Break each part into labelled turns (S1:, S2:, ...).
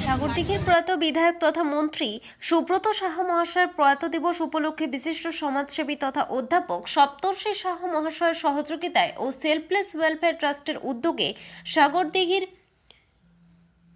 S1: সাগরদিঘির প্রয়াত বিধায়ক তথা মন্ত্রী সুব্রত সাহা মহাশয়ের প্রয়াত দিবস উপলক্ষে বিশিষ্ট সমাজসেবী তথা অধ্যাপক সপ্তর্ষি সাহা মহাশয়ের সহযোগিতায় ও সেলফলেস ওয়েলফেয়ার ট্রাস্টের উদ্যোগে সাগরদিঘির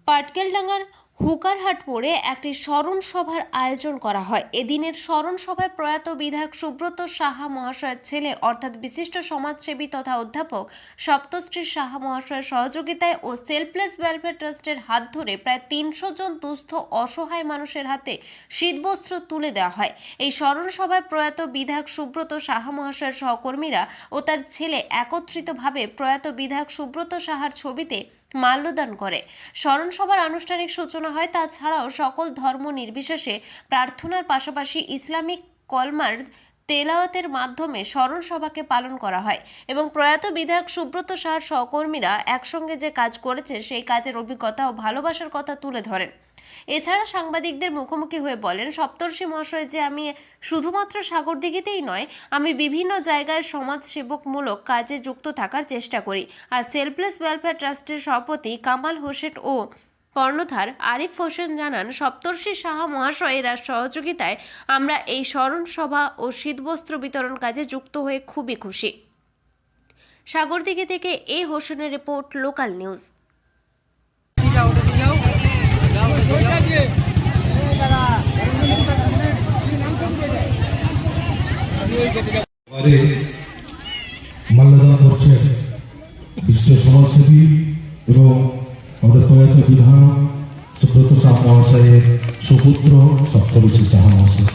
S1: পাটকেলডাঙ্গার হুকারহাট মোড়ে একটি স্মরণ সভার আয়োজন করা হয়। এদিনের স্মরণ সভায় প্রয়াত বিধায়ক সুব্রত সাহা মহাশয়ের ছেলে অর্থাৎ বিশিষ্ট সমাজসেবী তথা অধ্যাপক সপ্তশ্রী সাহা মহাশয়ের সহযোগিতায় ও সেলফলেস ওয়েলফেয়ার ট্রাস্টের হাত ধরে প্রায় ৩০০ জন দুস্থ অসহায় মানুষের হাতে শীতবস্ত্র তুলে দেওয়া হয়। এই স্মরণ সভায় প্রয়াত বিধায়ক সুব্রত সাহা মহাশয়ের সহকর্মীরা ও তার ছেলে একত্রিতভাবে প্রয়াত বিধায়ক সুব্রত সাহার ছবিতে মাল্যদান করে। স্মরণ সভার আনুষ্ঠানিক সূচনা হয়। তাছাড়াও সকল ধর্ম নির্বিশেষে প্রার্থনার পাশাপাশি ইসলামিক কলমার তেলাওয়াতের মাধ্যমে স্মরণ সভাকে পালন করা হয় এবং প্রয়াত বিধায়ক সুব্রত সাহার সহকর্মীরা একসঙ্গে যে কাজ করেছে সেই কাজের অভিজ্ঞতা ও ভালোবাসার কথা তুলে ধরেন। এছাড়া সাংবাদিকদের মুখোমুখি হয়ে বলেন সপ্তর্ষি মহাশয় যে আমি শুধুমাত্র সাগরদিঘিতেই নয়, আমি বিভিন্ন জায়গায় সমাজসেবকমূলক কাজে যুক্ত থাকার চেষ্টা করি। আর সেলফলেস ওয়েলফেয়ার ট্রাস্টের সভাপতি কামাল হোসেন ও কর্ণধার আরিফ হোসেন জানান সপ্তর্ষি সাহা মহাশয়ের সহযোগিতায় আমরা এই স্মরণ সভা ও শীতবস্ত্র বিতরণ কাজে যুক্ত হয়ে খুবই খুশি। সাগরদিঘি থেকে এ হোসেনের রিপোর্ট, লোকাল নিউজ।
S2: মাল্যদান করছেন বিশিষ্ট সমাজসেবী এবং আমাদের প্রয়াত বিধায়ক সুব্রত সাহা মহাশয়ের সুপুত্র সপ্তর্ষি সাহা মহাশয়।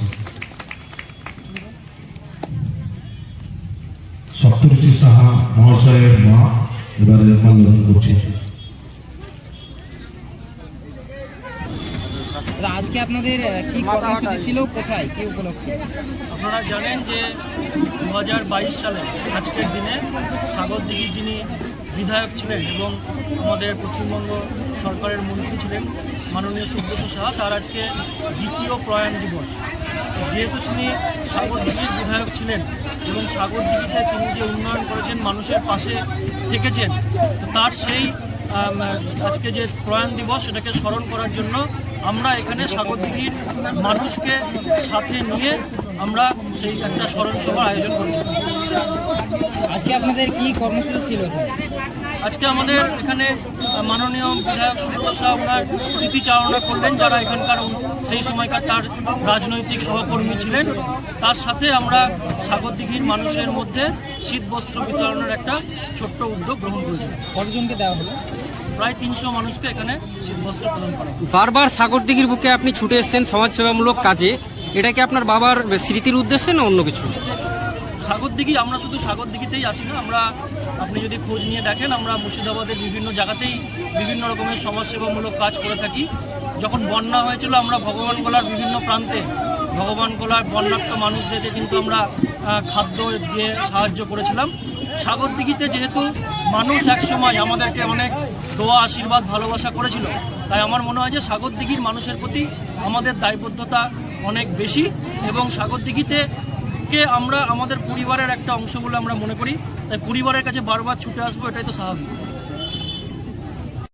S2: সপ্তর্ষি সাহা মহাশয়ের মা এবারে মাল্যদান করছেন।
S3: আজকে আপনাদের কি কর্মসূচি ছিল, কোথায়, কি উপলক্ষে?
S4: আপনারা জানেন যে 2022 সালে আজকের দিনে সাগরদিঘির যিনি বিধায়ক ছিলেন এবং আমাদের পশ্চিমবঙ্গ সরকারের মন্ত্রী ছিলেন মাননীয় সুব্রত সাহা, তার আজকে দ্বিতীয় প্রয়াণ দিবস। যেহেতু তিনি সাগরদিঘির বিধায়ক ছিলেন এবং সাগরদিঘিতে তিনি যে উন্নয়ন করেছেন, মানুষের পাশে থেকেছেন, তার সেই আজকে যে প্রয়াণ দিবস সেটাকে স্মরণ করার জন্য আমরা এখানে সাগরদিঘির মানুষকে সাথে নিয়ে আমরা সেই একটা স্মরণ সভার আয়োজন করেছি।
S3: আজকে আপনাদের কি কর্মসূচি ছিল?
S4: আজকে আমাদের এখানে মাননীয় বিধায়ক সুব্রত সাহা ওনার স্মৃতিচারণা করলেন, যারা এখানকার সেই সময়কার তার রাজনৈতিক সহকর্মী ছিলেন। তার সাথে আমরা সাগরদিঘির মানুষের মধ্যে শীতবস্ত্র বিতরণের একটা ছোট্ট উদ্যোগ গ্রহণ করেছি।
S3: কতজনকে দেওয়া হলো?
S4: প্রায় 300 মানুষকে এখানে শীতবস্ত্র প্রদান করা।
S5: বারবার সাগরদিঘির বুকে আপনি ছুটে এসেছেন সমাজসেবামূলক কাজে, এটা কি আপনার বাবার স্মৃতির উদ্দেশ্যে না অন্য কিছু?
S4: সাগরদিঘি, আমরা শুধু সাগরদিঘিতেই আসি না, আমরা আপনি যদি খোঁজ নিয়ে দেখেন আমরা মুর্শিদাবাদের বিভিন্ন জায়গাতেই বিভিন্ন রকমের সমাজসেবামূলক কাজ করে থাকি। যখন বন্যা হয়েছিল আমরা ভগবানগোলার বিভিন্ন প্রান্তে ভগবানগোলার বন্যার্ত মানুষদেরকে কিন্তু আমরা খাদ্য দিয়ে সাহায্য করেছিলাম। সাগরদিঘিতে যেহেতু মানুষ একসময় আমাদেরকে অনেক দোয়া, আশীর্বাদ, ভালোবাসা করেছিল, তাই আমার মনে হয় যে সাগরদিঘির মানুষের প্রতি আমাদের দায়বদ্ধতা অনেক বেশি এবং সাগরদিঘিতে আমরা আমাদের পরিবারের একটা অংশ বলে আমরা মনে করি, তাই পরিবারের কাছে বারবার ছুটে আসবো, এটাই তো স্বাভাবিক।